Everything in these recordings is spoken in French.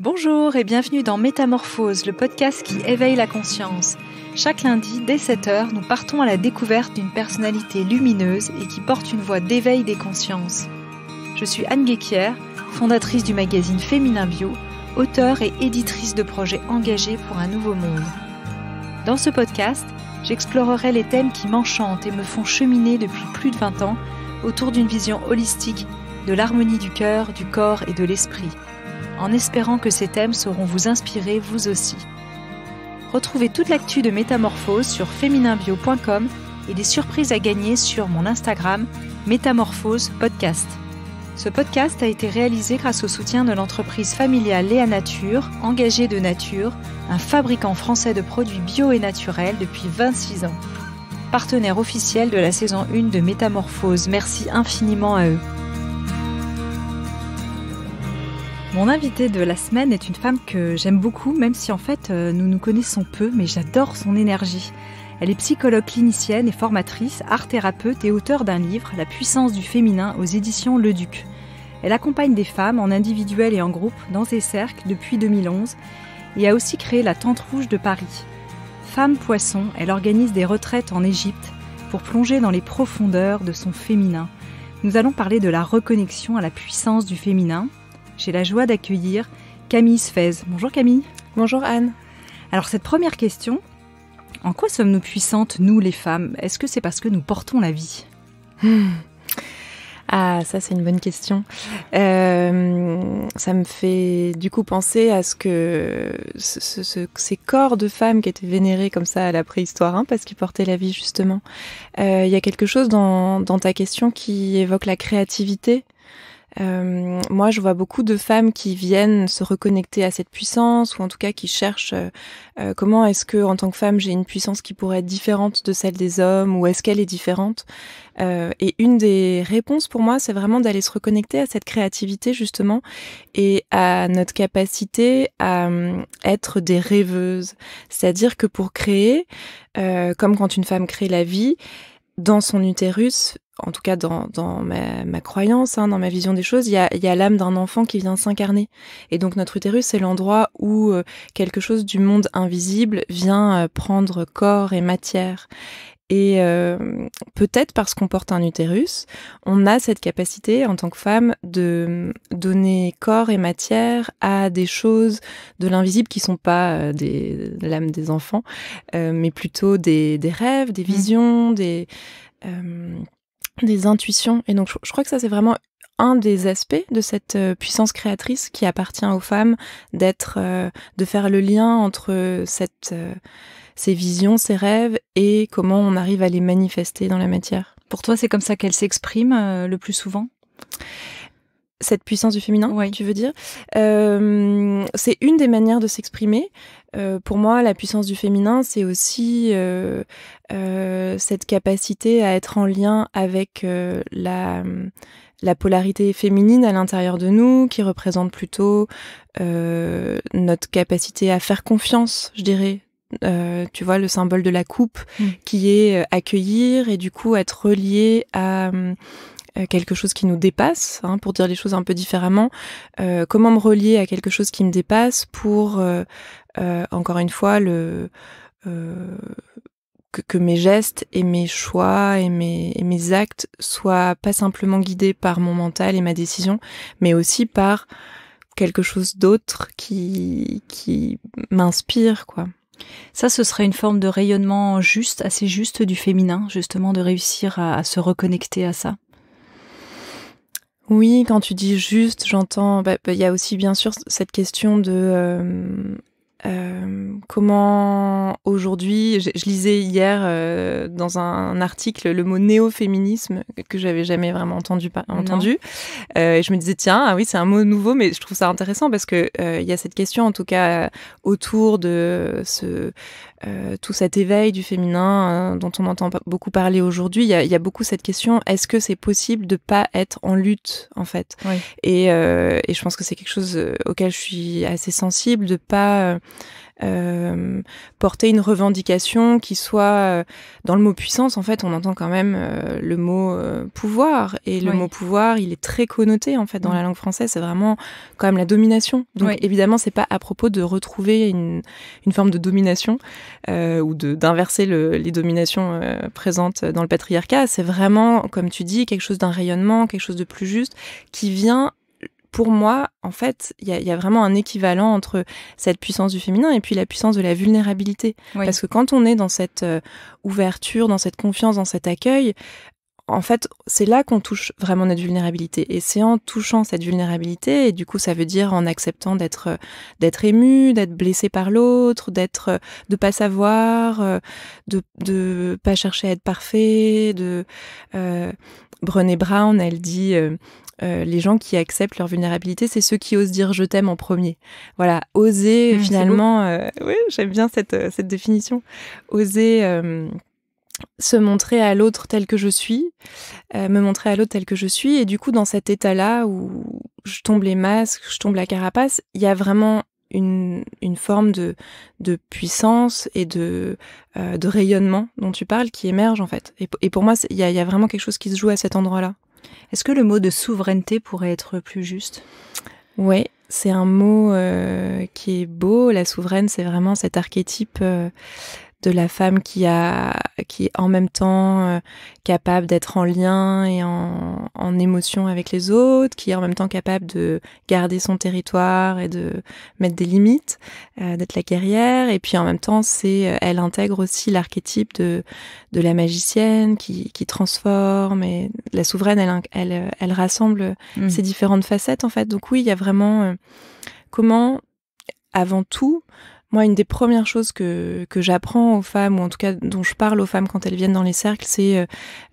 Bonjour et bienvenue dans Métamorphose, le podcast qui éveille la conscience. Chaque lundi, dès 7h, nous partons à la découverte d'une personnalité lumineuse et qui porte une voix d'éveil des consciences. Je suis Anne Guéquière, fondatrice du magazine Féminin Bio, auteure et éditrice de projets engagés pour un nouveau monde. Dans ce podcast, j'explorerai les thèmes qui m'enchantent et me font cheminer depuis plus de 20 ans autour d'une vision holistique de l'harmonie du cœur, du corps et de l'esprit, en espérant que ces thèmes sauront vous inspirer vous aussi. Retrouvez toute l'actu de Métamorphose sur fémininbio.com et des surprises à gagner sur mon Instagram Métamorphose Podcast. Ce podcast a été réalisé grâce au soutien de l'entreprise familiale Léa Nature, engagée de nature, un fabricant français de produits bio et naturels depuis 26 ans. Partenaire officiel de la saison 1 de Métamorphose, merci infiniment à eux. Mon invitée de la semaine est une femme que j'aime beaucoup, même si en fait nous nous connaissons peu, mais j'adore son énergie. Elle est psychologue clinicienne et formatrice, art-thérapeute et auteure d'un livre, La puissance du féminin, aux éditions Le Duc. Elle accompagne des femmes en individuel et en groupe dans ses cercles depuis 2011 et a aussi créé la Tente Rouge de Paris. Femme poisson, elle organise des retraites en Égypte pour plonger dans les profondeurs de son féminin. Nous allons parler de la reconnexion à la puissance du féminin. J'ai la joie d'accueillir Camille Sfez. Bonjour Camille. Bonjour Anne. Alors cette première question, en quoi sommes-nous puissantes, nous les femmes ? Est-ce que c'est parce que nous portons la vie ? Ah, ça c'est une bonne question. Ça me fait du coup penser à ce que ces corps de femmes qui étaient vénérés comme ça à la préhistoire, parce qu'ils portaient la vie justement. Il y a quelque chose dans ta question qui évoque la créativité. Moi, je vois beaucoup de femmes qui viennent se reconnecter à cette puissance, ou en tout cas qui cherchent comment est-ce que, en tant que femme, j'ai une puissance qui pourrait être différente de celle des hommes, ou est-ce qu'elle est différente. Et une des réponses pour moi, c'est vraiment d'aller se reconnecter à cette créativité justement, et à notre capacité à être des rêveuses. C'est-à-dire que pour créer, comme quand une femme crée la vie, dans son utérus, en tout cas dans ma croyance, dans ma vision des choses, il y a l'âme d'un enfant qui vient s'incarner. Et donc notre utérus, c'est l'endroit où quelque chose du monde invisible vient prendre corps et matière. Et peut-être parce qu'on porte un utérus, on a cette capacité en tant que femme de donner corps et matière à des choses de l'invisible qui sont pas l'âme des enfants, mais plutôt des rêves, des visions, des intuitions. Et donc je crois que ça c'est vraiment un des aspects de cette puissance créatrice qui appartient aux femmes, de faire le lien entre ces visions, ces rêves et comment on arrive à les manifester dans la matière. Pour toi, c'est comme ça qu'elle s'exprime le plus souvent ? Cette puissance du féminin, oui. Tu veux dire ? C'est une des manières de s'exprimer. Pour moi, la puissance du féminin, c'est aussi cette capacité à être en lien avec la polarité féminine à l'intérieur de nous, qui représente plutôt notre capacité à faire confiance, je dirais. Tu vois, le symbole de la coupe, qui est accueillir et du coup être relié à quelque chose qui nous dépasse, pour dire les choses un peu différemment. Comment me relier à quelque chose qui me dépasse pour, encore une fois, que mes gestes et mes choix et mes actes soient pas simplement guidés par mon mental et ma décision, mais aussi par quelque chose d'autre qui m'inspire, quoi. Ça, ce serait une forme de rayonnement assez juste du féminin, justement, de réussir à se reconnecter à ça. Oui, quand tu dis juste, j'entends, il y a aussi bien sûr cette question de comment aujourd'hui, je lisais hier dans un article le mot néo-féminisme que j'avais jamais vraiment entendu. Et je me disais tiens, oui c'est un mot nouveau, mais je trouve ça intéressant parce que il y a cette question en tout cas autour de tout cet éveil du féminin dont on entend beaucoup parler aujourd'hui. Il y a beaucoup cette question, est-ce que c'est possible de pas être en lutte en fait? Oui. Et je pense que c'est quelque chose auquel je suis assez sensible, de pas porter une revendication qui soit dans le mot puissance. En fait, on entend quand même le mot pouvoir, et le mot pouvoir, il est très connoté en fait dans la langue française. C'est vraiment quand même la domination. Donc évidemment, c'est pas à propos de retrouver une forme de domination ou d'inverser les dominations présentes dans le patriarcat. C'est vraiment, comme tu dis, quelque chose d'un rayonnement, quelque chose de plus juste qui vient. Pour moi, en fait, il y a vraiment un équivalent entre cette puissance du féminin et puis la puissance de la vulnérabilité. Parce que quand on est dans cette ouverture, dans cette confiance, dans cet accueil, en fait, c'est là qu'on touche vraiment notre vulnérabilité. Et c'est en touchant cette vulnérabilité, et du coup, ça veut dire en acceptant d'être ému, d'être blessé par l'autre, de pas savoir, de pas chercher à être parfait, Brené Brown, elle dit les gens qui acceptent leur vulnérabilité, c'est ceux qui osent dire je t'aime en premier. Voilà, oser finalement. Oui, j'aime bien cette définition. Oser se montrer à l'autre tel que je suis, me montrer à l'autre tel que je suis, et du coup dans cet état-là où je tombe les masques, je tombe la carapace, il y a vraiment une forme de puissance et de rayonnement dont tu parles qui émerge en fait. Et pour moi, il y a vraiment quelque chose qui se joue à cet endroit-là. Est-ce que le mot de souveraineté pourrait être plus juste ? Oui, c'est un mot qui est beau. La souveraine, c'est vraiment cet archétype de la femme qui est en même temps capable d'être en lien et en émotion avec les autres, qui est en même temps capable de garder son territoire et de mettre des limites, d'être la guerrière. Et puis en même temps, elle intègre aussi l'archétype de la magicienne qui transforme. Et la souveraine, elle rassemble ces différentes facettes en fait. Donc oui, il y a vraiment comment, avant tout, moi, une des premières choses que j'apprends aux femmes, ou en tout cas dont je parle aux femmes quand elles viennent dans les cercles, c'est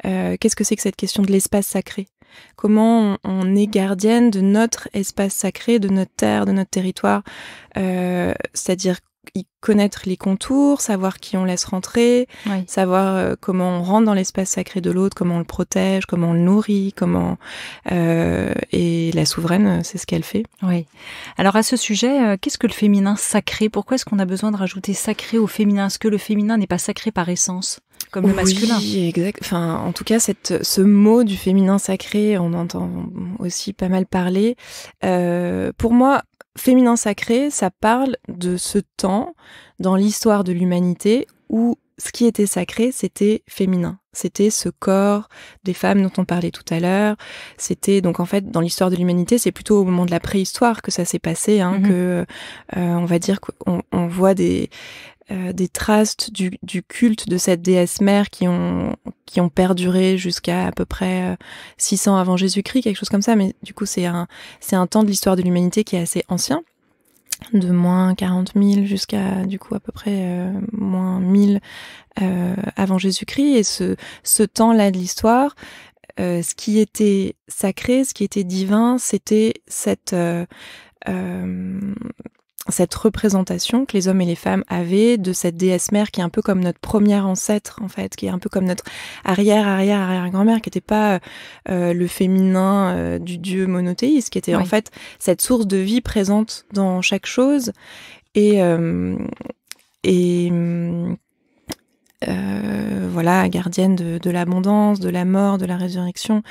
qu'est-ce que c'est que cette question de l'espace sacré ? Comment on est gardienne de notre espace sacré, de notre terre, de notre territoire, c'est-à-dire y connaître les contours, savoir qui on laisse rentrer, savoir comment on rentre dans l'espace sacré de l'autre, comment on le protège, comment on le nourrit, et la souveraine, c'est ce qu'elle fait. Oui. Alors à ce sujet, qu'est-ce que le féminin sacré ? Pourquoi est-ce qu'on a besoin de rajouter sacré au féminin ? Est-ce que le féminin n'est pas sacré par essence, comme le masculin ? Oui, exact. Enfin, en tout cas, ce mot du féminin sacré, on entend aussi pas mal parler. Pour moi, féminin sacré, ça parle de ce temps dans l'histoire de l'humanité où ce qui était sacré, c'était féminin. C'était ce corps des femmes dont on parlait tout à l'heure. C'était donc en fait dans l'histoire de l'humanité, c'est plutôt au moment de la préhistoire que ça s'est passé, que on va dire qu'on voit des traces du culte de cette déesse mère qui ont perduré jusqu'à à peu près 600 avant Jésus-Christ, quelque chose comme ça. Mais du coup, c'est un temps de l'histoire de l'humanité qui est assez ancien, de moins 40 000 jusqu'à du coup à peu près moins 1000 avant Jésus-Christ. Et ce temps-là de l'histoire, ce qui était sacré, ce qui était divin, c'était cette représentation que les hommes et les femmes avaient de cette déesse mère qui est un peu comme notre première ancêtre en fait, qui est un peu comme notre arrière-grand-mère, qui n'était pas le féminin du dieu monothéiste, qui était en fait cette source de vie présente dans chaque chose et voilà, gardienne de l'abondance, de la mort, de la résurrection.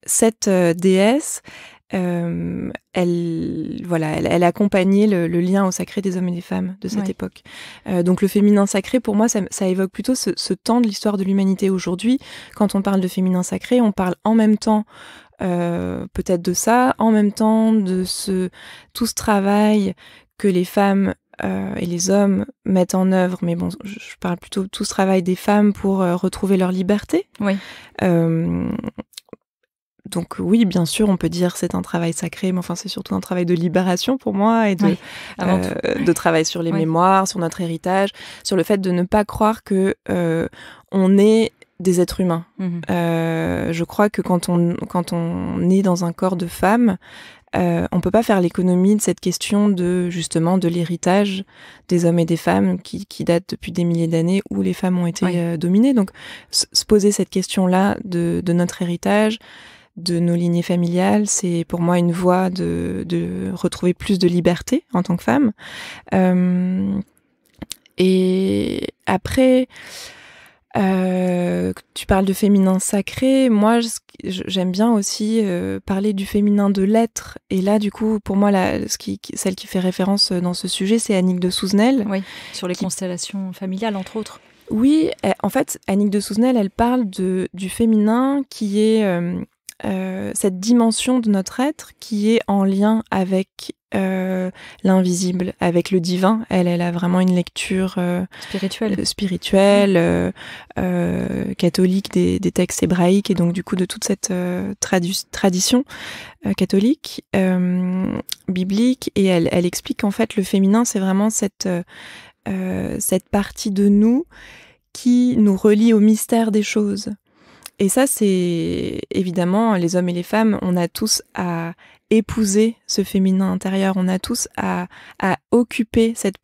Cette déesse, elle accompagnait le lien au sacré des hommes et des femmes de cette époque. Donc le féminin sacré, pour moi, ça évoque plutôt ce temps de l'histoire de l'humanité. Aujourd'hui, quand on parle de féminin sacré, on parle en même temps peut-être de ça, en même temps de tout ce travail que les femmes et les hommes mettent en œuvre, mais bon, je parle plutôt de tout ce travail des femmes pour retrouver leur liberté. Oui. Donc oui, bien sûr, on peut dire c'est un travail sacré, mais enfin c'est surtout un travail de libération pour moi et de travail sur les mémoires, sur notre héritage, sur le fait de ne pas croire que on est des êtres humains. Je crois que quand on est dans un corps de femme, on peut pas faire l'économie de cette question de l'héritage des hommes et des femmes qui date depuis des milliers d'années où les femmes ont été dominées. Donc se poser cette question-là de notre héritage, de nos lignées familiales. C'est pour moi une voie de retrouver plus de liberté en tant que femme. Et après, tu parles de féminin sacré. Moi, j'aime bien aussi parler du féminin de l'être. Et là, du coup, pour moi, celle qui fait référence dans ce sujet, c'est Annick de Souzenel. Oui, sur les constellations familiales, entre autres. Oui, en fait, Annick de Souzenel, elle parle du féminin qui est cette dimension de notre être qui est en lien avec l'invisible, avec le divin. Elle a vraiment une lecture spirituelle, catholique des textes hébraïques et donc du coup de toute cette tradition catholique, biblique. Et elle explique qu'en fait le féminin, c'est vraiment cette partie de nous qui nous relie au mystère des choses. Et ça, c'est évidemment, les hommes et les femmes, on a tous à épouser ce féminin intérieur, on a tous à occuper cette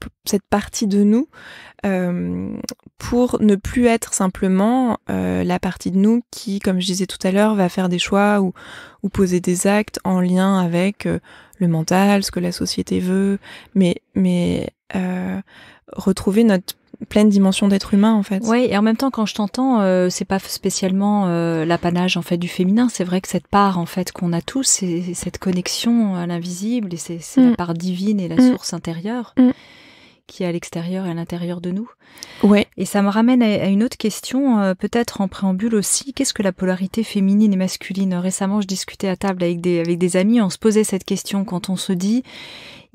partie de nous pour ne plus être simplement la partie de nous qui, comme je disais tout à l'heure, va faire des choix ou poser des actes en lien avec le mental, ce que la société veut, mais retrouver notre pleine dimension d'être humain en fait. Oui, et en même temps quand je t'entends, c'est pas spécialement l'apanage en fait du féminin. C'est vrai que cette part en fait qu'on a tous, c'est cette connexion à l'invisible et c'est la part divine et la source intérieure qui est à l'extérieur et à l'intérieur de nous. Ouais. Et ça me ramène à une autre question, peut-être en préambule aussi. Qu'est-ce que la polarité féminine et masculine ? Récemment, je discutais à table avec des amis, on se posait cette question quand on se dit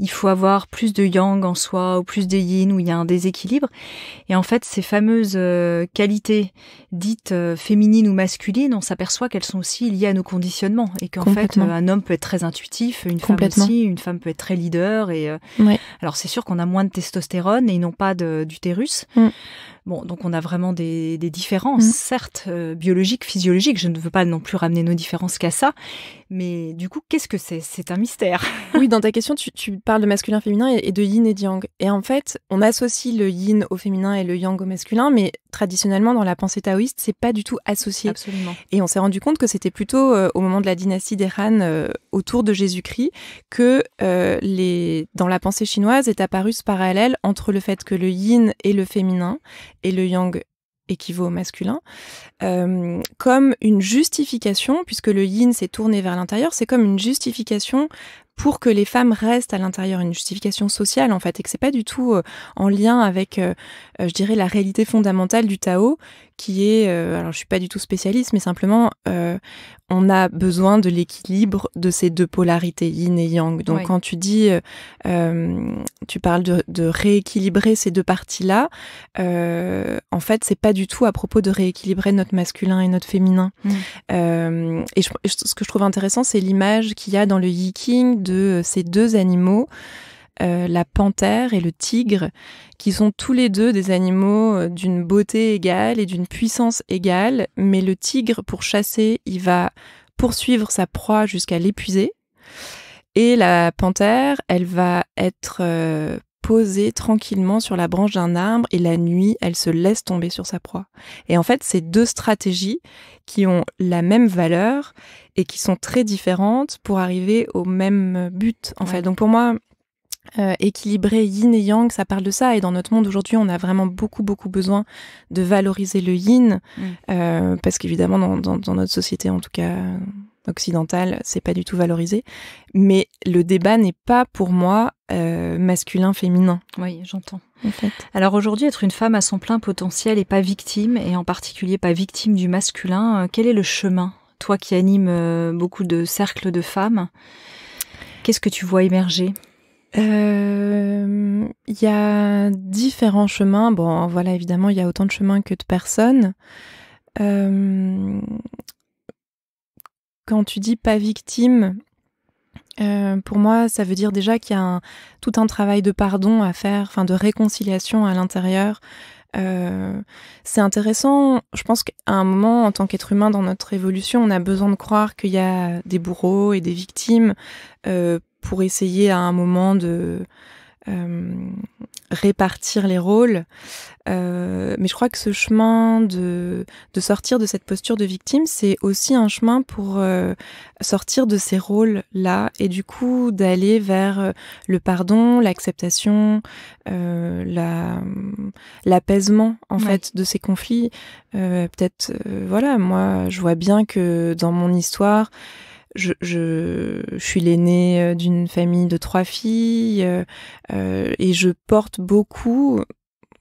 il faut avoir plus de yang en soi ou plus de yin où il y a un déséquilibre. Et en fait, ces fameuses qualités dites féminines ou masculines, on s'aperçoit qu'elles sont aussi liées à nos conditionnements et qu'en fait, un homme peut être très intuitif, une femme aussi, une femme peut être très leader. Et alors, c'est sûr qu'on a moins de testostérone et ils n'ont pas d'utérus. Bon, donc on a vraiment des différences, certes, biologiques, physiologiques. Je ne veux pas non plus ramener nos différences qu'à ça. Mais du coup, qu'est-ce que c'est ? C'est un mystère. Oui, dans ta question, tu parles de masculin, féminin et de yin et de yang. Et en fait, on associe le yin au féminin et le yang au masculin, mais traditionnellement, dans la pensée taoïste, c'est pas du tout associé. Absolument. Et on s'est rendu compte que c'était plutôt au moment de la dynastie des Han, autour de Jésus-Christ, que dans la pensée chinoise est apparu ce parallèle entre le fait que le yin est le féminin et le yang équivaut au masculin, comme une justification, puisque le yin s'est tourné vers l'intérieur, c'est comme une justification pour que les femmes restent à l'intérieur, une justification sociale en fait, et que c'est pas du tout en lien avec, je dirais, la réalité fondamentale du Tao, qui est, alors je suis pas du tout spécialiste, mais simplement on a besoin de l'équilibre de ces deux polarités, yin et yang. Donc quand tu dis, tu parles de rééquilibrer ces deux parties-là, en fait c'est pas du tout à propos de rééquilibrer notre masculin et notre féminin. Et ce que je trouve intéressant, c'est l'image qu'il y a dans le Yi King de ces deux animaux, la panthère et le tigre, qui sont tous les deux des animaux d'une beauté égale et d'une puissance égale, mais le tigre, pour chasser, il va poursuivre sa proie jusqu'à l'épuiser, et la panthère, elle va être posée tranquillement sur la branche d'un arbre, et la nuit, elle se laisse tomber sur sa proie. Et en fait, c'est deux stratégies qui ont la même valeur et qui sont très différentes pour arriver au même but, en fait. Donc pour moi, équilibrer yin et yang, ça parle de ça. Et dans notre monde aujourd'hui, on a vraiment beaucoup besoin de valoriser le yin, parce qu'évidemment, dans notre société, en tout cas occidentale, c'est pas du tout valorisé. Mais le débat n'est pas pour moi masculin-féminin. Oui, j'entends. En fait. Alors aujourd'hui, être une femme à son plein potentiel et pas victime, et en particulier pas victime du masculin, quel est le chemin ? Toi qui animes beaucoup de cercles de femmes, qu'est-ce que tu vois émerger ? Il y a différents chemins. Bon, voilà, évidemment, il y a autant de chemins que de personnes. Quand tu dis pas victime, pour moi, ça veut dire déjà qu'il y a tout un travail de pardon à faire, enfin de réconciliation à l'intérieur. C'est intéressant. Je pense qu'à un moment, en tant qu'être humain dans notre évolution, on a besoin de croire qu'il y a des bourreaux et des victimes pour essayer à un moment de répartir les rôles. Mais je crois que ce chemin de sortir de cette posture de victime, c'est aussi un chemin pour sortir de ces rôles-là et du coup d'aller vers le pardon, l'acceptation, l'apaisement en fait de ces conflits. Peut-être, voilà, moi je vois bien que dans mon histoire, je suis l'aînée d'une famille de 3 filles et je porte beaucoup,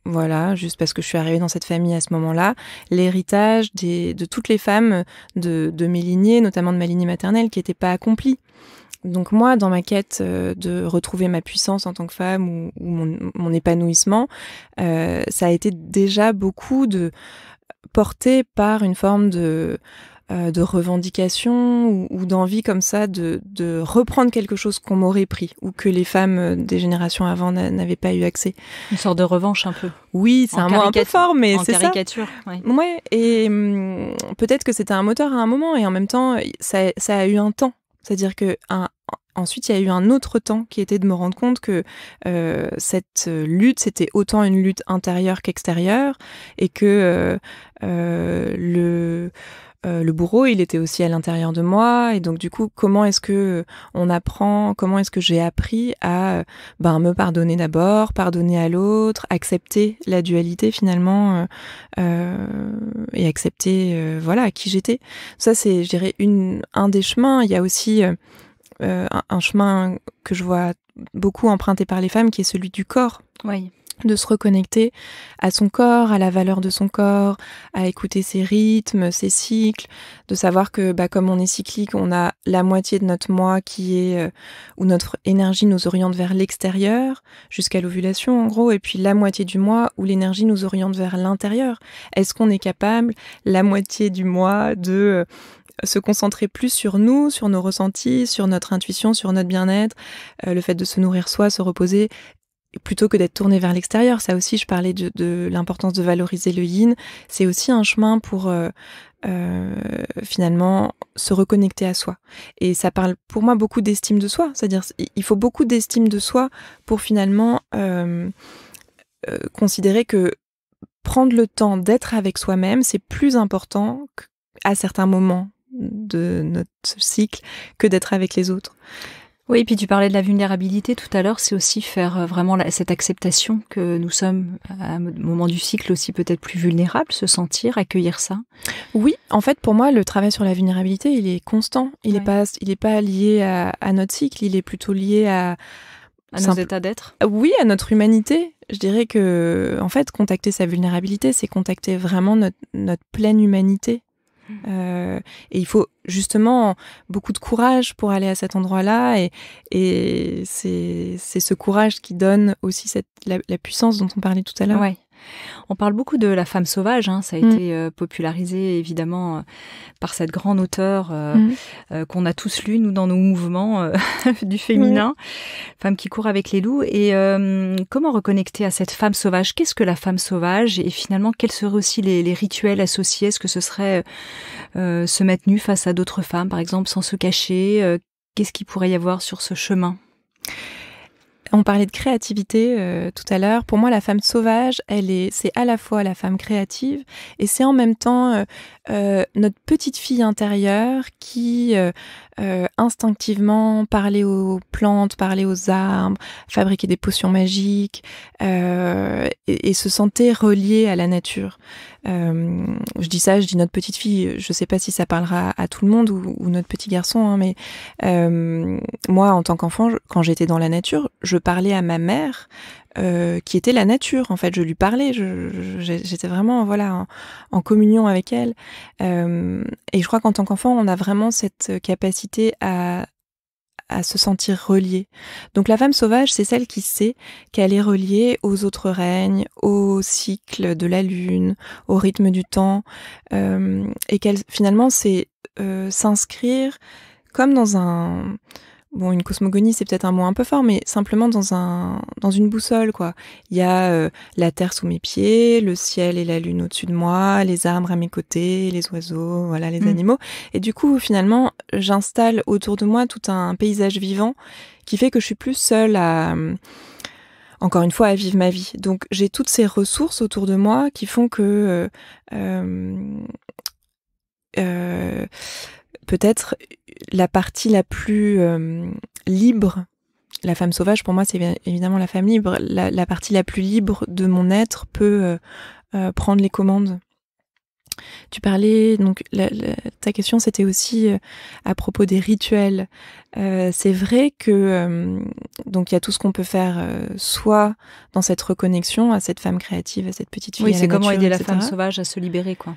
voilà, juste parce que je suis arrivée dans cette famille à ce moment-là, l'héritage de toutes les femmes de mes lignées, notamment de ma lignée maternelle, qui n'étaient pas accomplies. Donc moi, dans ma quête de retrouver ma puissance en tant que femme ou mon épanouissement, ça a été déjà beaucoup porté par une forme de revendication ou d'envie comme ça de reprendre quelque chose qu'on m'aurait pris ou que les femmes des générations avant n'avaient pas eu accès. Une sorte de revanche un peu. Oui, c'est un mot un peu fort, mais c'est ça. En caricature, oui. Ouais, et peut-être que c'était un moteur à un moment et en même temps, ça a eu un temps. C'est-à-dire que ensuite, il y a eu un autre temps qui était de me rendre compte que cette lutte, c'était autant une lutte intérieure qu'extérieure et que le bourreau, il était aussi à l'intérieur de moi. Et donc, du coup, comment est-ce que j'ai appris à me pardonner d'abord, pardonner à l'autre, accepter la dualité finalement et accepter voilà qui j'étais. Ça, c'est, je dirais, un des chemins. Il y a aussi un chemin que je vois beaucoup emprunté par les femmes qui est celui du corps. Oui. De se reconnecter à son corps, à la valeur de son corps, à écouter ses rythmes, ses cycles, de savoir que comme on est cyclique, on a la moitié de notre moi qui est où notre énergie nous oriente vers l'extérieur jusqu'à l'ovulation en gros, et puis la moitié du moi où l'énergie nous oriente vers l'intérieur. Est-ce qu'on est capable, la moitié du moi, de se concentrer plus sur nous, sur nos ressentis, sur notre intuition, sur notre bien-être, le fait de se nourrir soi, se reposer, plutôt que d'être tourné vers l'extérieur. Ça aussi, je parlais de l'importance de valoriser le yin. C'est aussi un chemin pour finalement se reconnecter à soi. Et ça parle pour moi beaucoup d'estime de soi. C'est-à-dire il faut beaucoup d'estime de soi pour finalement considérer que prendre le temps d'être avec soi-même, c'est plus important à certains moments de notre cycle que d'être avec les autres. Oui, et puis tu parlais de la vulnérabilité tout à l'heure, c'est aussi faire vraiment cette acceptation que nous sommes à un moment du cycle aussi peut-être plus vulnérables, se sentir, accueillir ça. Oui, en fait pour moi le travail sur la vulnérabilité il est constant, il est pas lié à notre cycle, il est plutôt lié à nos états d'être. Oui, à notre humanité. Je dirais que en fait contacter sa vulnérabilité, c'est contacter vraiment notre pleine humanité. Et il faut justement beaucoup de courage pour aller à cet endroit-là et c'est ce courage qui donne aussi la puissance dont on parlait tout à l'heure. Ouais. On parle beaucoup de la femme sauvage, hein. Ça a été popularisé évidemment par cette grande auteure qu'on a tous lu, nous, dans nos mouvements du féminin, femme qui court avec les loups. Et comment reconnecter à cette femme sauvage? Qu'est-ce que la femme sauvage? Et finalement, quels seraient aussi les rituels associés? Est-ce que ce serait se mettre nu face à d'autres femmes, par exemple, sans se cacher? Qu'est-ce qu'il pourrait y avoir sur ce chemin? On parlait de créativité tout à l'heure. Pour moi, la femme sauvage, c'est à la fois la femme créative et c'est en même temps notre petite fille intérieure qui instinctivement parlait aux plantes, parlait aux arbres, fabriquait des potions magiques et se sentait reliée à la nature. Je dis notre petite fille, je sais pas si ça parlera à tout le monde ou notre petit garçon, hein, mais moi, en tant qu'enfant, quand j'étais dans la nature, je parlais à ma mère qui était la nature. En fait, je lui parlais, j'étais vraiment en communion avec elle. Et je crois qu'en tant qu'enfant, on a vraiment cette capacité à se sentir reliée. Donc la femme sauvage, c'est celle qui sait qu'elle est reliée aux autres règnes, au cycle de la lune, au rythme du temps, et qu'elle finalement c'est s'inscrire comme dans une cosmogonie, c'est peut-être un mot un peu fort, mais simplement dans une boussole, quoi. Il y a la terre sous mes pieds, le ciel et la lune au-dessus de moi, les arbres à mes côtés, les oiseaux, voilà, les animaux. Et du coup, finalement, j'installe autour de moi tout un paysage vivant qui fait que je suis plus seule encore une fois, à vivre ma vie. Donc, j'ai toutes ces ressources autour de moi qui font que peut-être la partie la plus libre, la femme sauvage, pour moi, c'est évidemment la femme libre. La partie la plus libre de mon être peut prendre les commandes. Tu parlais, donc ta question c'était aussi à propos des rituels. C'est vrai que donc il y a tout ce qu'on peut faire, soit dans cette reconnexion à cette femme créative, à cette petite fille. Oui, à c'est la comment nature, aider la etc. femme sauvage à se libérer, quoi.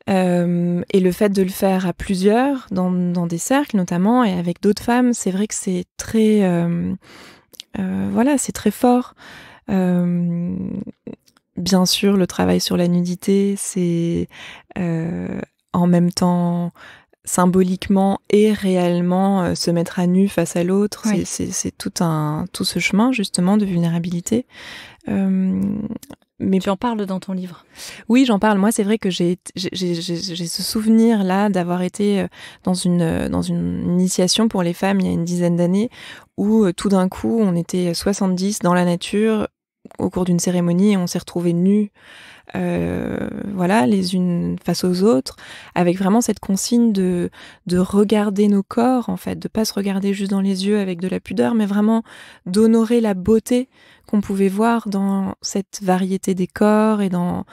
Et le fait de le faire à plusieurs, dans des cercles notamment, et avec d'autres femmes, c'est vrai que c'est très, voilà, c'est très fort. Bien sûr, le travail sur la nudité, c'est en même temps symboliquement et réellement se mettre à nu face à l'autre. Oui. C'est tout ce chemin justement de vulnérabilité. Mais tu en parles dans ton livre. Oui, j'en parle. Moi, c'est vrai que j'ai ce souvenir-là d'avoir été dans une initiation pour les femmes il y a une dizaine d'années où tout d'un coup, on était 70 dans la nature au cours d'une cérémonie et on s'est retrouvés nus, voilà, les unes face aux autres, avec vraiment cette consigne de regarder nos corps, en fait, de pas se regarder juste dans les yeux avec de la pudeur, mais vraiment d'honorer la beauté qu'on pouvait voir dans cette variété des corps et dans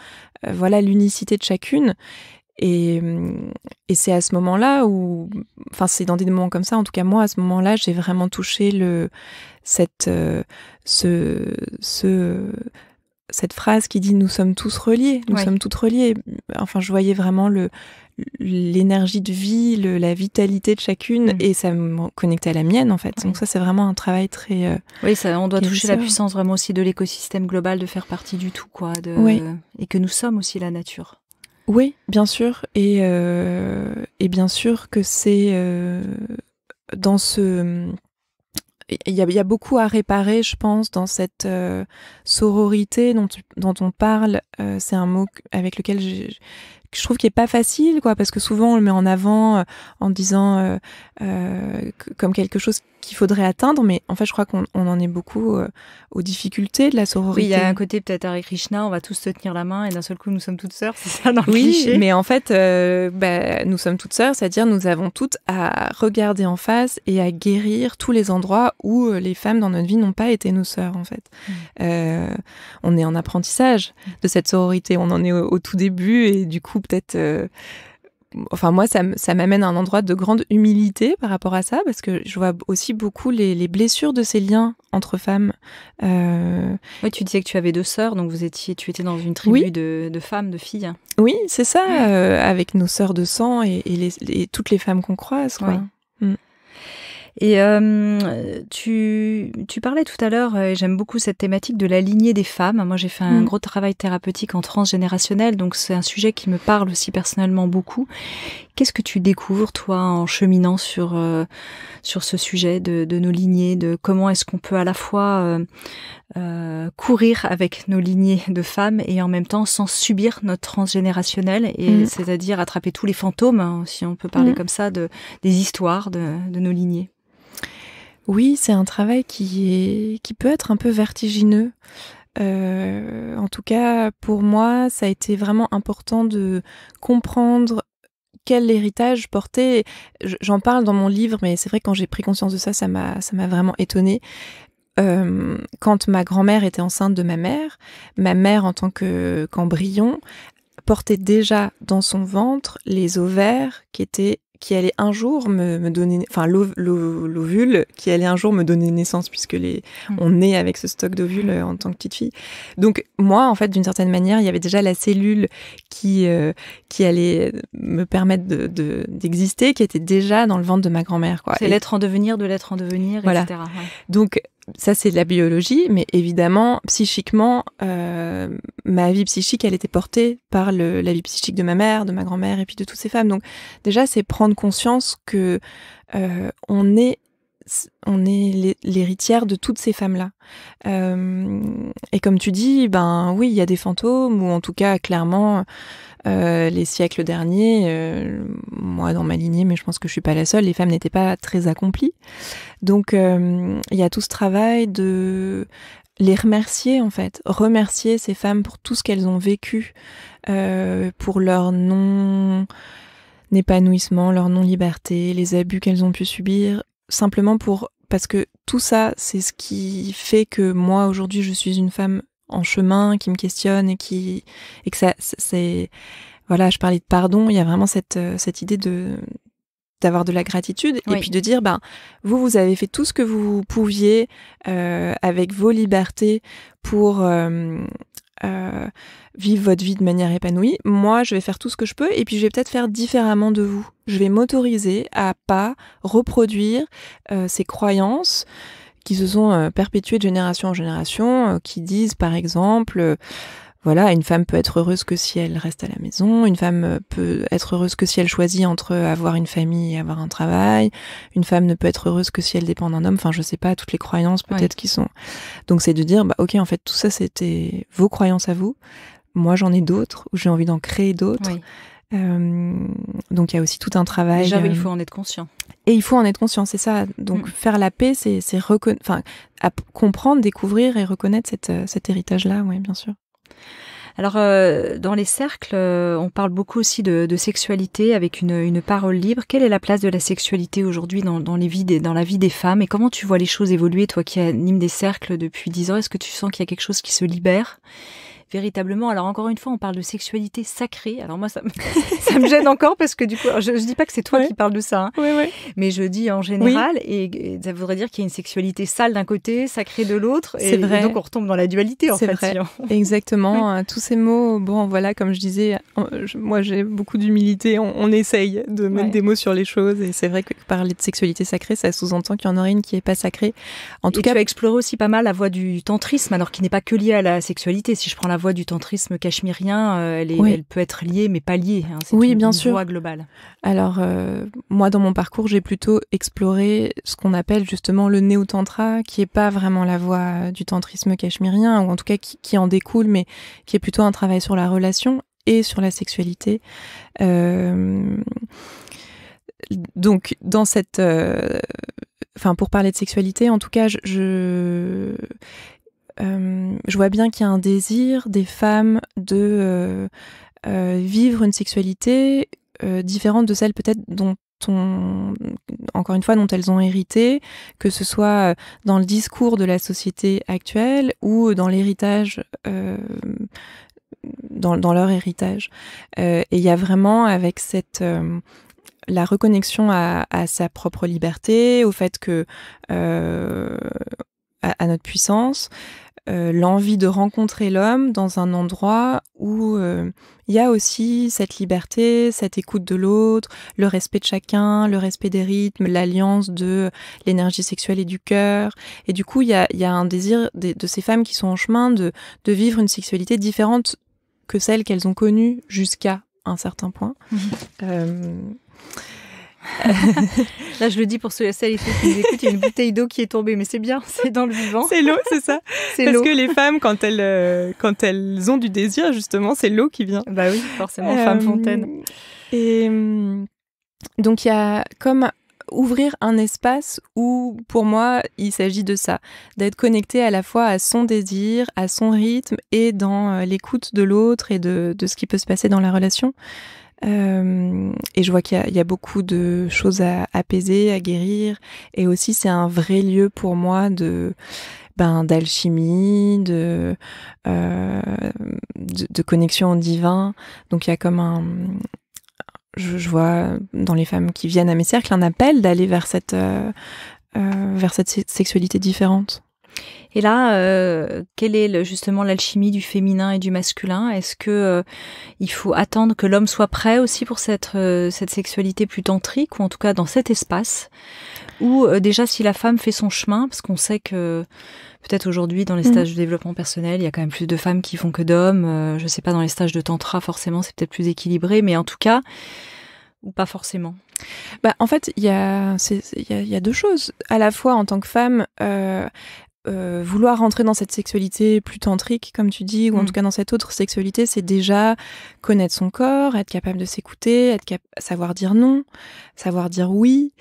voilà l'unicité de chacune. Et c'est à ce moment-là où, enfin, c'est dans des moments comme ça, en tout cas moi, à ce moment-là, j'ai vraiment touché cette phrase qui dit « nous sommes tous reliés », nous sommes toutes reliées. Enfin, je voyais vraiment l'énergie de vie, la vitalité de chacune, et ça me connectait à la mienne, en fait. Donc ça, c'est vraiment un travail très... oui, on doit toucher la puissance vraiment aussi de l'écosystème global, de faire partie du tout, quoi. Et que nous sommes aussi la nature. Oui, bien sûr. Et bien sûr que c'est dans ce... Il y a beaucoup à réparer, je pense, dans cette sororité dont on parle. C'est un mot avec lequel je trouve qu'il est pas facile, quoi, parce que souvent on le met en avant en disant comme quelque chose qu'il faudrait atteindre, mais en fait je crois qu'on en est beaucoup aux difficultés de la sororité. Oui, il y a un côté peut-être Hare Krishna, on va tous se tenir la main et d'un seul coup nous sommes toutes sœurs, c'est ça dans le cliché. Oui, mais en fait nous sommes toutes sœurs, c'est-à-dire nous avons toutes à regarder en face et à guérir tous les endroits où les femmes dans notre vie n'ont pas été nos sœurs, en fait. On est en apprentissage de cette sororité, on en est au tout début, et du coup peut-être... Enfin, moi, ça m'amène à un endroit de grande humilité par rapport à ça, parce que je vois aussi beaucoup les blessures de ces liens entre femmes. Oui, tu disais que tu avais 2 sœurs, donc tu étais dans une tribu de femmes, de filles. Oui, c'est ça, avec nos sœurs de sang et toutes les femmes qu'on croise, quoi. Ouais. Et tu parlais tout à l'heure, et j'aime beaucoup cette thématique de la lignée des femmes. Moi, j'ai fait un gros travail thérapeutique en transgénérationnel, donc c'est un sujet qui me parle aussi personnellement beaucoup. Qu'est-ce que tu découvres, toi, en cheminant sur ce sujet de nos lignées, de comment est-ce qu'on peut à la fois courir avec nos lignées de femmes et en même temps sans subir notre transgénérationnel, et c'est-à-dire attraper tous les fantômes, hein, si on peut parler comme ça, des histoires de nos lignées. Oui, c'est un travail qui peut être un peu vertigineux. En tout cas, pour moi, ça a été vraiment important de comprendre quel héritage je portais. J'en parle dans mon livre, mais c'est vrai que quand j'ai pris conscience de ça, ça m'a vraiment étonnée. Quand ma grand-mère était enceinte de ma mère en tant qu'embryon portait déjà dans son ventre les ovaires qui allait un jour me donner, enfin l'ovule qui allait un jour me donner naissance, puisque on naît avec ce stock d'ovules en tant que petite fille. Donc moi, en fait, d'une certaine manière, il y avait déjà la cellule qui allait me permettre d'exister, qui était déjà dans le ventre de ma grand-mère, quoi. C'est l'être en devenir de l'être en devenir, voilà. etc. Ouais. Donc ça, c'est de la biologie, mais évidemment, psychiquement, ma vie psychique, elle était portée par la vie psychique de ma mère, de ma grand-mère, et puis de toutes ces femmes. Donc déjà, c'est prendre conscience que on est l'héritière de toutes ces femmes-là. Et comme tu dis, ben oui, il y a des fantômes, ou en tout cas, clairement, les siècles derniers, moi dans ma lignée, mais je pense que je suis pas la seule, les femmes n'étaient pas très accomplies. Donc il y a tout ce travail de les remercier en fait, remercier ces femmes pour tout ce qu'elles ont vécu, pour leur non-épanouissement, leur non-liberté, les abus qu'elles ont pu subir, simplement parce que tout ça, c'est ce qui fait que moi aujourd'hui je suis une femme en chemin, qui me questionne et que ça, c'est, voilà, je parlais de pardon, il y a vraiment cette idée d'avoir de la gratitude et puis de dire, vous avez fait tout ce que vous pouviez avec vos libertés pour vivre votre vie de manière épanouie. Moi, je vais faire tout ce que je peux et puis je vais peut-être faire différemment de vous. Je vais m'autoriser à pas reproduire ces croyances qui se sont perpétuées de génération en génération, qui disent par exemple, voilà, une femme peut être heureuse que si elle reste à la maison, une femme peut être heureuse que si elle choisit entre avoir une famille et avoir un travail, une femme ne peut être heureuse que si elle dépend d'un homme, enfin je sais pas, toutes les croyances peut-être qui sont... Donc c'est de dire, ok, en fait tout ça c'était vos croyances à vous, moi j'en ai d'autres, ou j'ai envie d'en créer d'autres. Oui. Donc il y a aussi tout un travail. Déjà, il faut en être conscient. Et il faut en être conscient, c'est ça. Donc faire la paix, c'est comprendre, découvrir et reconnaître cet héritage-là, oui, bien sûr. Alors, dans les cercles, on parle beaucoup aussi de sexualité avec une parole libre. Quelle est la place de la sexualité aujourd'hui dans la vie des femmes et comment tu vois les choses évoluer, toi qui animes des cercles depuis 10 ans? Est-ce que tu sens qu'il y a quelque chose qui se libère véritablement? Alors encore une fois, on parle de sexualité sacrée. Alors moi, ça me gêne encore parce que du coup, je dis pas que c'est toi qui parles de ça, mais je dis en général, et ça voudrait dire qu'il y a une sexualité sale d'un côté, sacrée de l'autre, et donc on retombe dans la dualité en fait. C'est vrai, exactement. Tous ces mots, bon voilà, comme je disais, moi j'ai beaucoup d'humilité, on essaye de mettre des mots sur les choses, et c'est vrai que parler de sexualité sacrée, ça sous-entend qu'il y en aurait une qui est pas sacrée. En tout cas, tu as exploré aussi pas mal la voie du tantrisme, alors qui n'est pas que liée à la sexualité. Si je prends la voie du tantrisme cachemérien, elle peut être liée, mais pas liée. C'est une voie globale. Alors, moi, dans mon parcours, j'ai plutôt exploré ce qu'on appelle justement le néo-tantra, qui est pas vraiment la voie du tantrisme cachemérien, ou en tout cas qui en découle, mais qui est plutôt un travail sur la relation et sur la sexualité. Donc, dans cette... pour parler de sexualité, en tout cas, je vois bien qu'il y a un désir des femmes de vivre une sexualité différente de celle peut-être dont elles ont hérité, que ce soit dans le discours de la société actuelle ou dans l'héritage, dans leur héritage. Et il y a vraiment avec la reconnexion à sa propre liberté, au fait que à notre puissance, l'envie de rencontrer l'homme dans un endroit où il y a aussi cette liberté, cette écoute de l'autre, le respect de chacun, le respect des rythmes, l'alliance de l'énergie sexuelle et du cœur. Et du coup, il y a un désir de ces femmes qui sont en chemin de vivre une sexualité différente que celle qu'elles ont connue jusqu'à un certain point. Là, je le dis pour celles et ceux qui nous écoutent, il y a une bouteille d'eau qui est tombée, mais c'est bien, c'est dans le vivant. C'est l'eau, c'est ça. Parce que les femmes, quand elles ont du désir, justement, c'est l'eau qui vient. Bah oui, forcément, femme fontaine. Et donc, il y a comme ouvrir un espace où, pour moi, il s'agit de ça, d'être connecté à la fois à son désir, à son rythme et dans l'écoute de l'autre et de ce qui peut se passer dans la relation. Et je vois qu'il y a beaucoup de choses à apaiser, à guérir, et aussi c'est un vrai lieu pour moi d'alchimie, de connexion au divin. Donc il y a comme je vois dans les femmes qui viennent à mes cercles un appel d'aller vers cette sexualité différente. Et là, quelle est justement l'alchimie du féminin et du masculin? Est-ce que il faut attendre que l'homme soit prêt aussi pour cette sexualité plus tantrique, ou en tout cas dans cet espace? Ou déjà si la femme fait son chemin, parce qu'on sait que peut-être aujourd'hui dans les stages de développement personnel, il y a quand même plus de femmes qui font que d'hommes. Je sais pas, dans les stages de tantra forcément c'est peut-être plus équilibré, mais en tout cas, ou pas forcément. En fait, il y a deux choses. À la fois en tant que femme, vouloir rentrer dans cette sexualité plus tantrique, comme tu dis, ou en tout cas dans cette autre sexualité, c'est déjà connaître son corps, être capable de s'écouter, savoir dire non, savoir dire oui,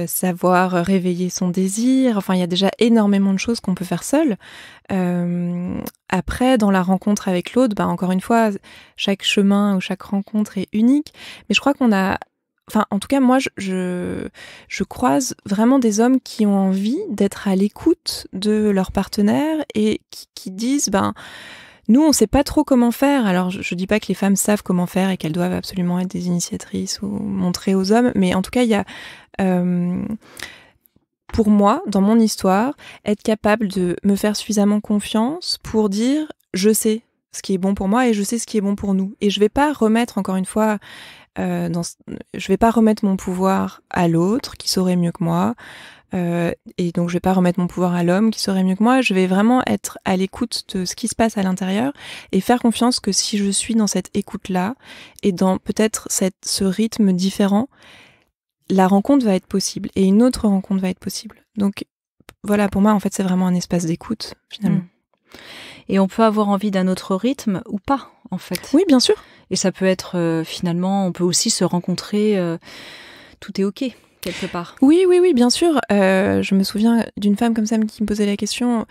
savoir réveiller son désir. Enfin, il y a déjà énormément de choses qu'on peut faire seul. Après, dans la rencontre avec l'autre, encore une fois, chaque chemin ou chaque rencontre est unique. Mais je crois qu'on a... Enfin, en tout cas, moi, je croise vraiment des hommes qui ont envie d'être à l'écoute de leur partenaire et qui disent, nous, on sait pas trop comment faire. Alors, je dis pas que les femmes savent comment faire et qu'elles doivent absolument être des initiatrices ou montrer aux hommes, mais en tout cas, il y a, pour moi, dans mon histoire, être capable de me faire suffisamment confiance pour dire, je sais ce qui est bon pour moi et je sais ce qui est bon pour nous. Et je vais pas remettre, encore une fois, je vais pas remettre mon pouvoir à l'autre qui saurait mieux que moi, et donc je vais pas remettre mon pouvoir à l'homme qui saurait mieux que moi. Je vais vraiment être à l'écoute de ce qui se passe à l'intérieur et faire confiance que si je suis dans cette écoute-là et dans peut-être ce rythme différent, la rencontre va être possible et une autre rencontre va être possible. Donc voilà, pour moi en fait c'est vraiment un espace d'écoute finalement. Et on peut avoir envie d'un autre rythme ou pas, en fait. Oui, bien sûr. Et ça peut être, finalement, on peut aussi se rencontrer, tout est OK, quelque part. Oui, bien sûr. Je me souviens d'une femme comme ça qui me posait la question.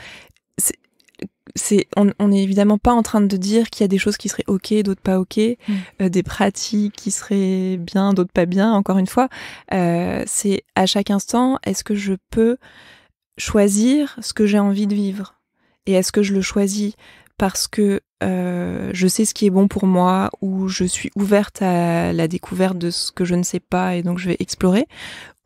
On n'est évidemment pas en train de dire qu'il y a des choses qui seraient OK, d'autres pas OK, des pratiques qui seraient bien, d'autres pas bien, encore une fois. C'est à chaque instant, est-ce que je peux choisir ce que j'ai envie de vivre ? Et est-ce que je le choisis parce que je sais ce qui est bon pour moi ou je suis ouverte à la découverte de ce que je ne sais pas et donc je vais explorer ?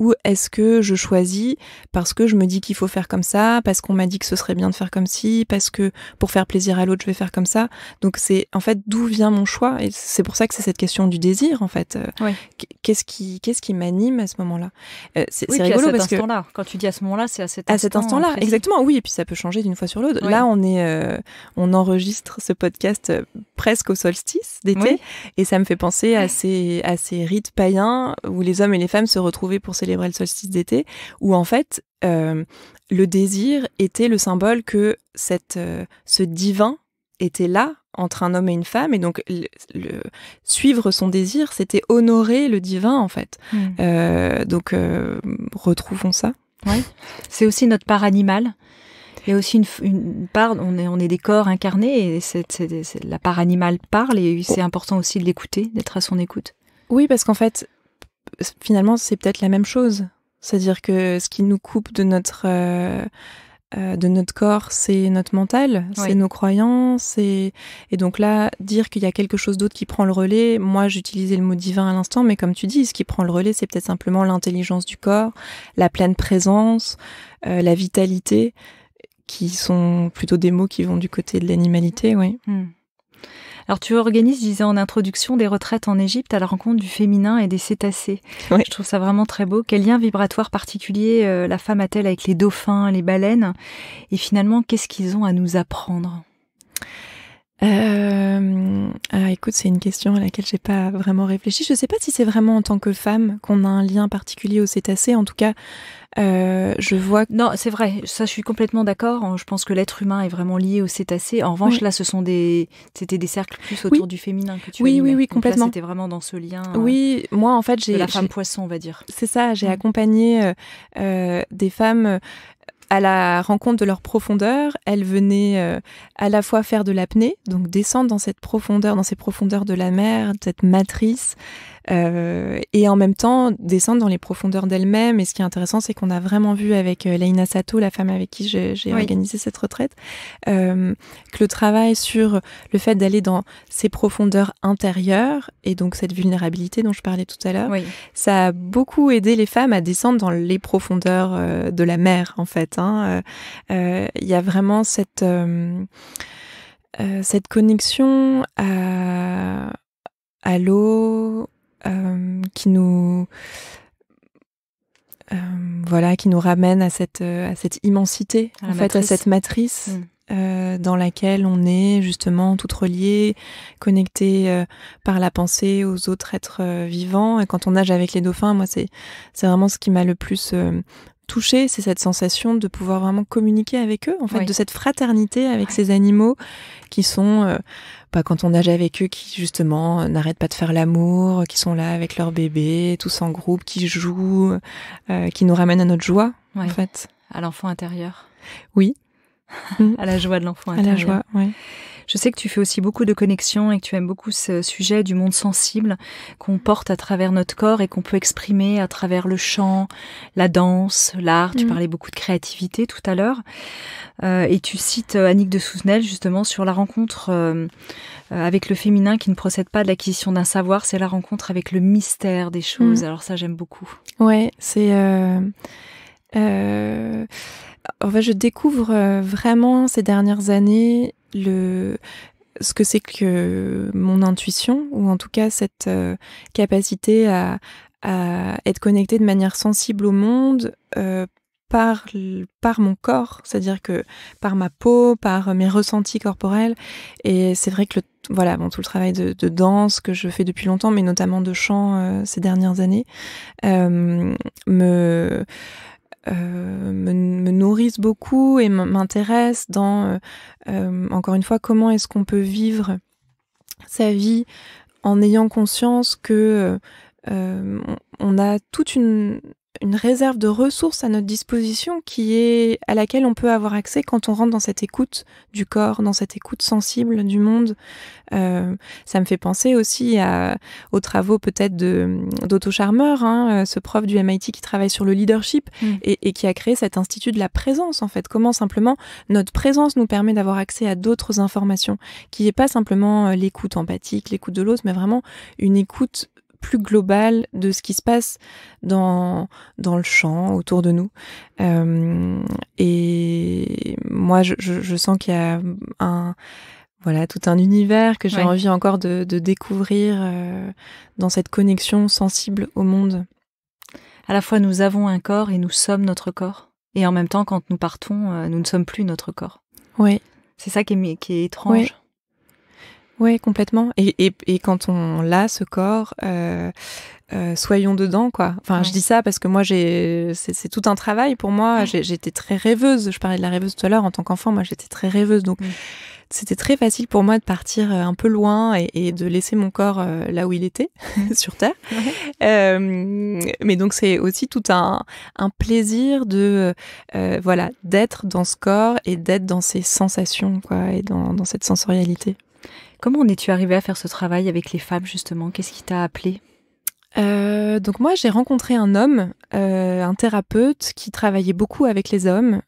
Ou est-ce que je choisis parce que je me dis qu'il faut faire comme ça, parce qu'on m'a dit que ce serait bien de faire comme ci, parce que pour faire plaisir à l'autre, je vais faire comme ça. Donc c'est en fait d'où vient mon choix et c'est pour ça que c'est cette question du désir en fait. Oui. Qu'est-ce qui m'anime à ce moment-là ? C'est à rigolo cet parce que instant-là. Quand tu dis à ce moment-là, c'est à cet instant-là, précis. exactement. Oui, et puis ça peut changer d'une fois sur l'autre. Oui. Là, on enregistre ce podcast presque au solstice d'été et ça me fait penser à ces rites païens où les hommes et les femmes se retrouvaient pour célébrer le solstice d'été, où en fait le désir était le symbole que ce divin était là entre un homme et une femme, et donc suivre son désir, c'était honorer le divin en fait. Donc retrouvons ça. Oui. C'est aussi notre part animale. Il y a aussi une part, on est des corps incarnés et la part animale parle et c'est important aussi de l'écouter, d'être à son écoute. Oui, parce qu'en fait, finalement, c'est peut-être la même chose. C'est-à-dire que ce qui nous coupe de notre corps, c'est notre mental, c'est nos croyances. Et donc là, dire qu'il y a quelque chose d'autre qui prend le relais, moi j'utilisais le mot divin à l'instant, mais comme tu dis, ce qui prend le relais, c'est peut-être simplement l'intelligence du corps, la pleine présence, la vitalité, qui sont plutôt des mots qui vont du côté de l'animalité, oui. Alors tu organises, je disais en introduction, des retraites en Égypte à la rencontre du féminin et des cétacés. Oui. Je trouve ça vraiment très beau. Quel lien vibratoire particulier la femme a-t-elle avec les dauphins, les baleines ? Et finalement, qu'est-ce qu'ils ont à nous apprendre ? Écoute, c'est une question à laquelle j'ai pas vraiment réfléchi. Je sais pas si c'est vraiment en tant que femme qu'on a un lien particulier aux cétacés. En tout cas, je vois... Non, c'est vrai. Ça, je suis complètement d'accord. Je pense que l'être humain est vraiment lié aux cétacés. En revanche, là, c'était des cercles plus autour du féminin que tu animais. Oui, complètement. Donc là, c'était vraiment dans ce lien. Oui, moi, en fait, j'ai... de la femme poisson, on va dire. C'est ça, j'ai accompagné des femmes à la rencontre de leur profondeur. Elles venaient à la fois faire de l'apnée, donc descendre dans cette profondeur, dans ces profondeurs de la mer, cette matrice, et en même temps descendre dans les profondeurs d'elles-mêmes. Et ce qui est intéressant, c'est qu'on a vraiment vu avec Laïna Sato, la femme avec qui j'ai organisé cette retraite, que le travail sur le fait d'aller dans ces profondeurs intérieures et donc cette vulnérabilité dont je parlais tout à l'heure, ça a beaucoup aidé les femmes à descendre dans les profondeurs de la mer, en fait. Il y a vraiment cette connexion à l'eau, qui nous ramène à cette immensité, en fait, à cette matrice dans laquelle on est justement toutes reliées, connectées par la pensée aux autres êtres vivants. Et quand on nage avec les dauphins, moi c'est vraiment ce qui m'a le plus touché, c'est cette sensation de pouvoir vraiment communiquer avec eux, en fait, Oui. de cette fraternité avec ces animaux qui sont, quand on nage avec eux, qui justement n'arrêtent pas de faire l'amour, qui sont là avec leur bébé, tous en groupe, qui jouent, qui nous ramènent à notre joie, Oui. en fait. À l'enfant intérieur. Oui. À la joie de l'enfant À intérieur. la joie, oui. Je sais que tu fais aussi beaucoup de connexions et que tu aimes beaucoup ce sujet du monde sensible qu'on porte à travers notre corps et qu'on peut exprimer à travers le chant, la danse, l'art. Tu parlais beaucoup de créativité tout à l'heure. Et tu cites Annick de Souzenel justement sur la rencontre avec le féminin qui ne procède pas de l'acquisition d'un savoir, c'est la rencontre avec le mystère des choses. Alors ça, j'aime beaucoup. Ouais, c'est... En fait, je découvre vraiment ces dernières années ce que c'est que mon intuition, ou en tout cas cette capacité à être connectée de manière sensible au monde par mon corps, c'est-à-dire que par ma peau, par mes ressentis corporels. Et c'est vrai que tout le travail de danse que je fais depuis longtemps, mais notamment de chant ces dernières années, me nourrissent beaucoup et m'intéressent dans, encore une fois, comment est-ce qu'on peut vivre sa vie en ayant conscience que on a toute une réserve de ressources à notre disposition à laquelle on peut avoir accès quand on rentre dans cette écoute du corps, dans cette écoute sensible du monde. Ça me fait penser aussi aux travaux peut-être d'Otto Scharmer, ce prof du MIT qui travaille sur le leadership et qui a créé cet institut de la présence, en fait. Comment simplement notre présence nous permet d'avoir accès à d'autres informations, qui n'est pas simplement l'écoute empathique, l'écoute de l'autre, mais vraiment une écoute plus globale de ce qui se passe dans le champ autour de nous. Et moi, je sens qu'il y a tout un univers que j'ai envie encore de découvrir dans cette connexion sensible au monde. À la fois, nous avons un corps et nous sommes notre corps. Et en même temps, quand nous partons, nous ne sommes plus notre corps. Oui. C'est ça qui est étrange. Oui, complètement. Et quand on l'a, ce corps, soyons dedans, quoi. Enfin, je dis ça parce que moi, c'est tout un travail pour moi. J'étais très rêveuse. Je parlais de la rêveuse tout à l'heure. En tant qu'enfant, moi, j'étais très rêveuse. Donc, c'était très facile pour moi de partir un peu loin et de laisser mon corps là où il était, sur Terre. Mais donc, c'est aussi tout un plaisir d'être dans ce corps et d'être dans ces sensations, quoi, et dans cette sensorialité. Comment en es-tu arrivée à faire ce travail avec les femmes, justement ? Qu'est-ce qui t'a appelée ? Donc moi, j'ai rencontré un homme, un thérapeute qui travaillait beaucoup avec les hommes,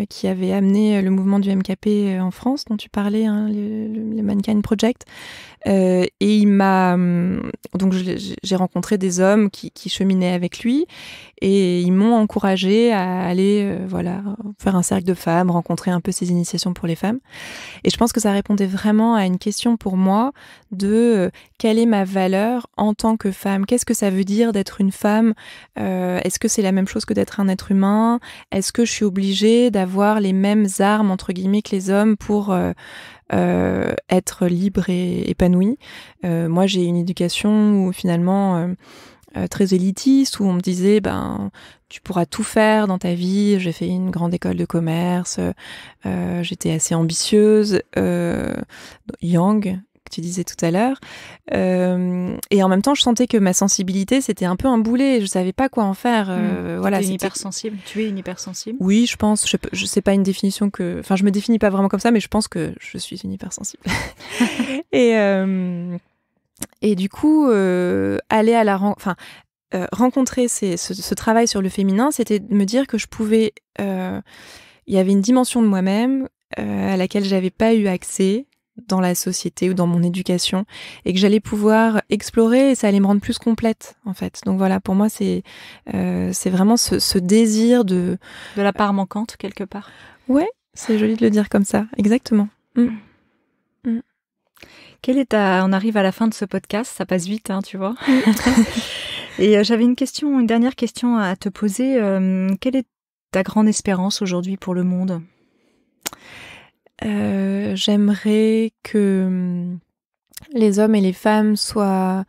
qui avait amené le mouvement du MKP en France, dont tu parlais, le Mankind Project. Et il m'a... Donc j'ai rencontré des hommes qui cheminaient avec lui et ils m'ont encouragée à aller faire un cercle de femmes, rencontrer un peu ces initiations pour les femmes. Et je pense que ça répondait vraiment à une question pour moi de quelle est ma valeur en tant que femme ? Qu'est-ce que ça veut dire d'être une femme ? Est-ce que c'est la même chose que d'être un être humain ? Est-ce que je suis obligée d'avoir les mêmes armes, entre guillemets, que les hommes pour être libre et épanouie ? Moi, j'ai une éducation où finalement... très élitiste, où on me disait tu pourras tout faire dans ta vie. J'ai fait une grande école de commerce, j'étais assez ambitieuse, yang, que tu disais tout à l'heure, et en même temps je sentais que ma sensibilité c'était un peu un boulet, je savais pas quoi en faire. Une hypersensible. Tu es une hypersensible ? Oui, je pense. Je sais pas une définition que... Enfin, je me définis pas vraiment comme ça, mais je pense que je suis une hypersensible. Et du coup, aller à la rencontrer ce travail sur le féminin, c'était de me dire que je pouvais... Il y avait une dimension de moi-même à laquelle j'avais pas eu accès dans la société ou dans mon éducation, et que j'allais pouvoir explorer, et ça allait me rendre plus complète, en fait. Donc voilà, pour moi, c'est vraiment ce désir de... De la part manquante, quelque part. Ouais, c'est joli de le dire comme ça, exactement. On arrive à la fin de ce podcast, ça passe vite, tu vois. Et j'avais une dernière question à te poser. Quelle est ta grande espérance aujourd'hui pour le monde ? J'aimerais que les hommes et les femmes soient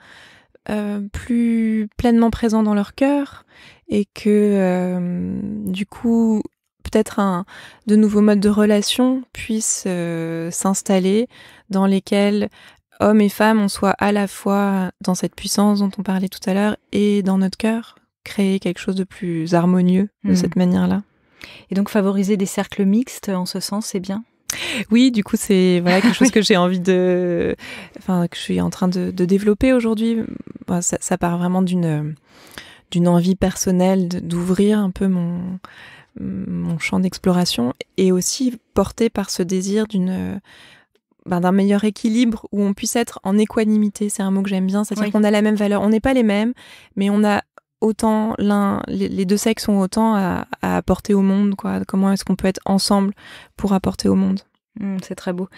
plus pleinement présents dans leur cœur et que du coup peut-être de nouveaux modes de relation puissent s'installer dans lesquels hommes et femmes on soit à la fois dans cette puissance dont on parlait tout à l'heure et dans notre cœur, créer quelque chose de plus harmonieux de cette manière-là. Et donc favoriser des cercles mixtes en ce sens, c'est bien ? Oui, du coup, c'est quelque chose que j'ai envie que je suis en train de développer aujourd'hui. Ça part vraiment d'une envie personnelle d'ouvrir un peu mon champ d'exploration et aussi porté par ce désir d'un meilleur équilibre où on puisse être en équanimité. C'est un mot que j'aime bien, c'est-à-dire qu'on a la même valeur. On n'est pas les mêmes, mais on a autant les deux sexes ont autant à apporter au monde, quoi. Comment est-ce qu'on peut être ensemble pour apporter au monde? C'est très beau.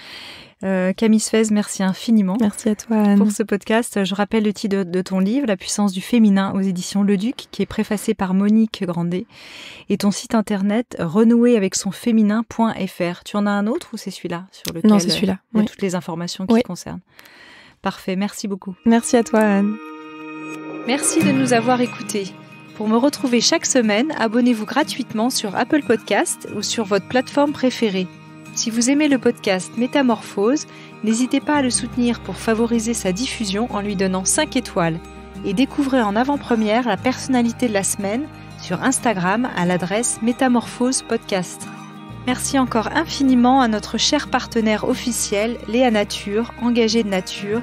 Camille Sfez, merci infiniment. Merci à toi, Anne. Pour ce podcast. Je rappelle le titre de ton livre, La puissance du féminin, aux éditions Le Duc, qui est préfacé par Monique Grandet. Et ton site internet, renoueravecsonféminin.fr. Tu en as un autre ou c'est celui-là sur lequel Non, c'est celui-là. Il y a toutes les informations qui te concernent. Parfait, merci beaucoup. Merci à toi, Anne. Merci de nous avoir écoutés. Pour me retrouver chaque semaine, abonnez-vous gratuitement sur Apple Podcasts ou sur votre plateforme préférée. Si vous aimez le podcast Métamorphose, n'hésitez pas à le soutenir pour favoriser sa diffusion en lui donnant 5 étoiles et découvrez en avant-première la personnalité de la semaine sur Instagram à l'adresse Métamorphose Podcast. Merci encore infiniment à notre cher partenaire officiel, Léa Nature, engagée de nature,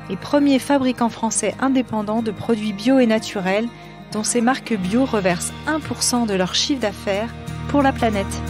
et premier fabricant français indépendant de produits bio et naturels dont ces marques bio reversent 1% de leur chiffre d'affaires pour la planète.